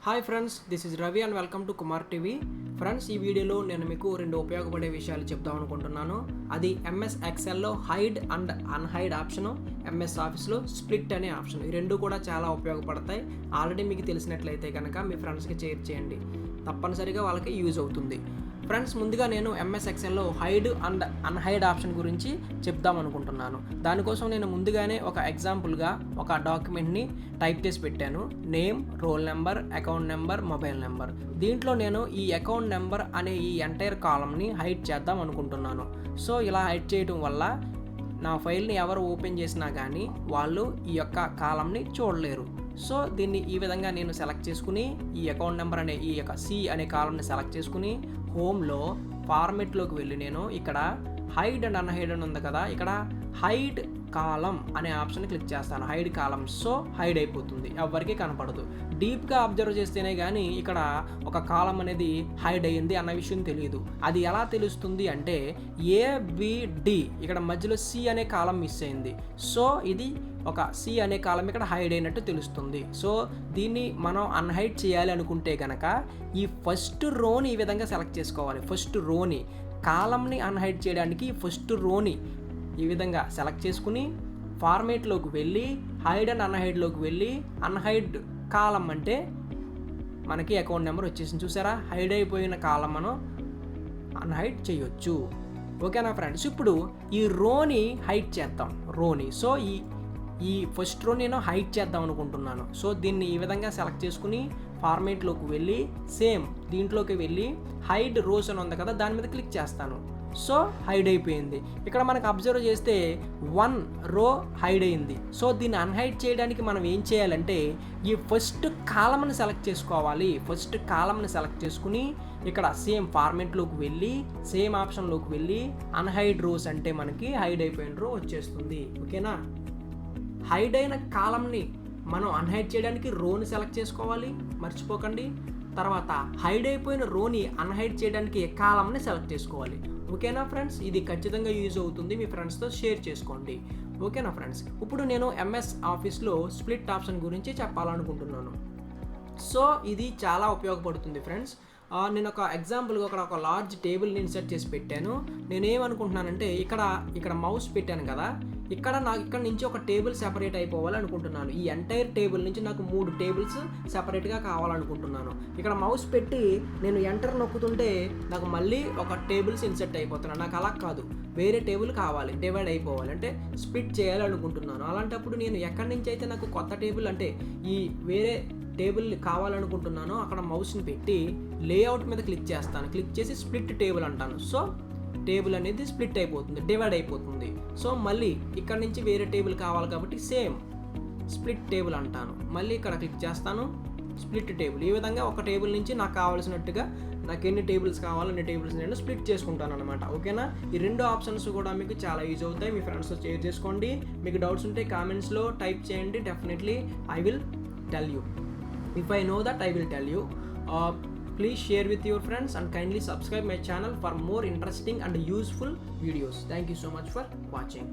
Hi friends, this is Ravi and welcome to Kumar TV. Friends, ఈ వీడియోలో నేను మీకు రెండు ఉపయోగపడే విషయాలు చెప్దాం అనుకుంటున్నాను. అది ఎంఎస్ ఎక్సెల్లో hide and unhide option, MS ఆఫీస్లో స్ప్లిట్ అనే ఆప్షన్. ఈ రెండు కూడా చాలా ఉపయోగపడతాయి. ఆల్రెడీ మీకు తెలిసినట్లయితే కనుక మీ ఫ్రెండ్స్కి షేర్ చేయండి, తప్పనిసరిగా వాళ్ళకి యూజ్ అవుతుంది. ఫ్రెండ్స్, ముందుగా నేను ఎంఎస్ ఎక్సెల్లో హైడ్ అండ్ అన్హైడ్ ఆప్షన్ గురించి చెప్దాం అనుకుంటున్నాను. దానికోసం నేను ముందుగానే ఒక ఎగ్జాంపుల్గా ఒక డాక్యుమెంట్ని టైప్ చేసి పెట్టాను. Name, roll number, account number, mobile number. దీంట్లో నేను ఈ అకౌంట్ నెంబర్ అనే ఈ ఎంటైర్ కాలమ్ని హైడ్ చేద్దాం అనుకుంటున్నాను. సో ఇలా హైడ్ చేయడం వల్ల నా ఫైల్ని ఎవరు ఓపెన్ చేసినా కానీ వాళ్ళు ఈ యొక్క కాలమ్ని చూడలేరు. సో దీన్ని ఈ విధంగా నేను సెలెక్ట్ చేసుకుని ఈ అకౌంట్ నెంబర్ అనే ఈ యొక్క సి అనే కాలమ్ని సెలెక్ట్ చేసుకుని హోమ్లో ఫార్మెట్లోకి వెళ్ళి నేను ఇక్కడ హైడ్ అండ్ అన్హైడ్ అని ఉంది కదా, ఇక్కడ హైడ్ కాలం అనే ఆప్షన్ క్లిక్ చేస్తాను. హైడ్ కాలం. సో హైడ్ అయిపోతుంది, ఎవరికి కనపడదు. డీప్గా అబ్జర్వ్ చేస్తేనే కానీ ఇక్కడ ఒక కాలం అనేది హైడ్ అయ్యింది అన్న విషయం తెలియదు. అది ఎలా తెలుస్తుంది అంటే ఏబిడి ఇక్కడ మధ్యలో సి అనే కాలం మిస్ అయింది. సో ఇది ఒక సి అనే కాలం ఇక్కడ హైడ్ అయినట్టు తెలుస్తుంది. సో దీన్ని మనం అన్హైడ్ చేయాలి అనుకుంటే కనుక ఈ ఫస్ట్ రోని ఈ విధంగా సెలెక్ట్ చేసుకోవాలి. ఫస్ట్ రోని కాలంని అన్హైడ్ చేయడానికి ఫస్ట్ రోని ఈ విధంగా సెలెక్ట్ చేసుకుని ఫార్మేట్లోకి వెళ్ళి హైడ్ అండ్ అన్హైడ్లోకి వెళ్ళి అన్హైడ్ కాలం అంటే మనకి అకౌంట్ నెంబర్ వచ్చేసింది. చూసారా, హైడ్ అయిపోయిన కాలం మనం అన్హైడ్ చేయొచ్చు. ఓకేనా ఫ్రెండ్స్, ఇప్పుడు ఈ రోని హైడ్ చేద్దాం. రోని సో ఈ ఫస్ట్ రో నేను హైడ్ చేద్దాం అనుకుంటున్నాను. సో దీన్ని ఈ విధంగా సెలెక్ట్ చేసుకుని ఫార్మేట్లోకి వెళ్ళి సేమ్ దీంట్లోకి వెళ్ళి హైడ్ రోస్ అని ఉంది కదా, దాని మీద క్లిక్ చేస్తాను. సో హైడ్ అయిపోయింది. ఇక్కడ మనకు అబ్జర్వ్ చేస్తే 1 రో హైడ్ అయింది. సో దీన్ని అన్హైడ్ చేయడానికి మనం ఏం చేయాలంటే ఈ ఫస్ట్ కాలమ్ని సెలెక్ట్ చేసుకోవాలి. ఫస్ట్ కాలమ్ని సెలెక్ట్ చేసుకుని ఇక్కడ సేమ్ ఫార్మేట్లోకి వెళ్ళి సేమ్ ఆప్షన్లోకి వెళ్ళి అన్హైడ్ రోస్ అంటే మనకి హైడ్ అయిపోయిన రో వచ్చేస్తుంది. ఓకేనా, హైడ్ అయిన కాలంని మనం అన్హైడ్ చేయడానికి రోని సెలెక్ట్ చేసుకోవాలి, మర్చిపోకండి. తర్వాత హైడ్ అయిపోయిన రోని అన్హైడ్ చేయడానికి కాలంని సెలెక్ట్ చేసుకోవాలి. ఓకేనా ఫ్రెండ్స్, ఇది ఖచ్చితంగా యూజ్ అవుతుంది. మీ ఫ్రెండ్స్తో షేర్ చేసుకోండి. ఓకేనా ఫ్రెండ్స్, ఇప్పుడు నేను ఎంఎస్ ఆఫీస్లో స్ప్లిట్ ఆప్షన్ గురించి చెప్పాలనుకుంటున్నాను. సో ఇది చాలా ఉపయోగపడుతుంది ఫ్రెండ్స్. నేను ఒక ఎగ్జాంపుల్గా ఒక లార్జ్ టేబుల్ని ఇన్సర్ట్ చేసి పెట్టాను. నేనేమనుకుంటున్నానంటే ఇక్కడ మౌస్ పెట్టాను కదా, ఇక్కడ నుంచి ఒక టేబుల్ సెపరేట్ అయిపోవాలి అనుకుంటున్నాను. ఈ ఎంటైర్ టేబుల్ నుంచి నాకు 3 టేబుల్స్ సెపరేట్గా కావాలనుకుంటున్నాను. ఇక్కడ మౌస్ పెట్టి నేను ఎంటర్ నొక్కుతుంటే నాకు మళ్ళీ ఒక టేబుల్స్ ఇన్సర్ట్ అయిపోతున్నాను. నాకు అలా కాదు, వేరే టేబుల్ కావాలి, డివైడ్ అయిపోవాలి అంటే స్ప్లిట్ చేయాలనుకుంటున్నాను. అలాంటప్పుడు నేను ఎక్కడి నుంచి అయితే నాకు కొత్త టేబుల్ అంటే ఈ వేరే టేబుల్ కావాలనుకుంటున్నానో అక్కడ మౌస్ని పెట్టి లేఅవుట్ మీద క్లిక్ చేస్తాను. క్లిక్ చేసి స్ప్లిట్ టేబుల్ అంటాను. సో టేబుల్ అనేది స్ప్లిట్ అయిపోతుంది, డివైడ్ అయిపోతుంది. సో మళ్ళీ ఇక్కడ నుంచి వేరే టేబుల్ కావాలి కాబట్టి సేమ్ స్ప్లిట్ టేబుల్ అంటాను. మళ్ళీ ఇక్కడ క్లిక్ చేస్తాను, స్ప్లిట్ టేబుల్. ఈ విధంగా ఒక టేబుల్ నుంచి నాకు కావాల్సినట్టుగా నాకు ఎన్ని టేబుల్స్ కావాలో అన్ని టేబుల్స్ నేను స్ప్లిట్ చేసుకుంటాను అనమాట. ఓకేనా, ఈ 2 ఆప్షన్స్ కూడా మీకు చాలా యూజ్ అవుతాయి. మీ ఫ్రెండ్స్తో షేర్ చేసుకోండి. మీకు డౌట్స్ ఉంటే కామెంట్స్లో టైప్ చేయండి. Definitely I will tell you. If I know that, I will tell you. Please share with your friends and kindly subscribe my channel for more interesting and useful videos. Thank you so much for watching.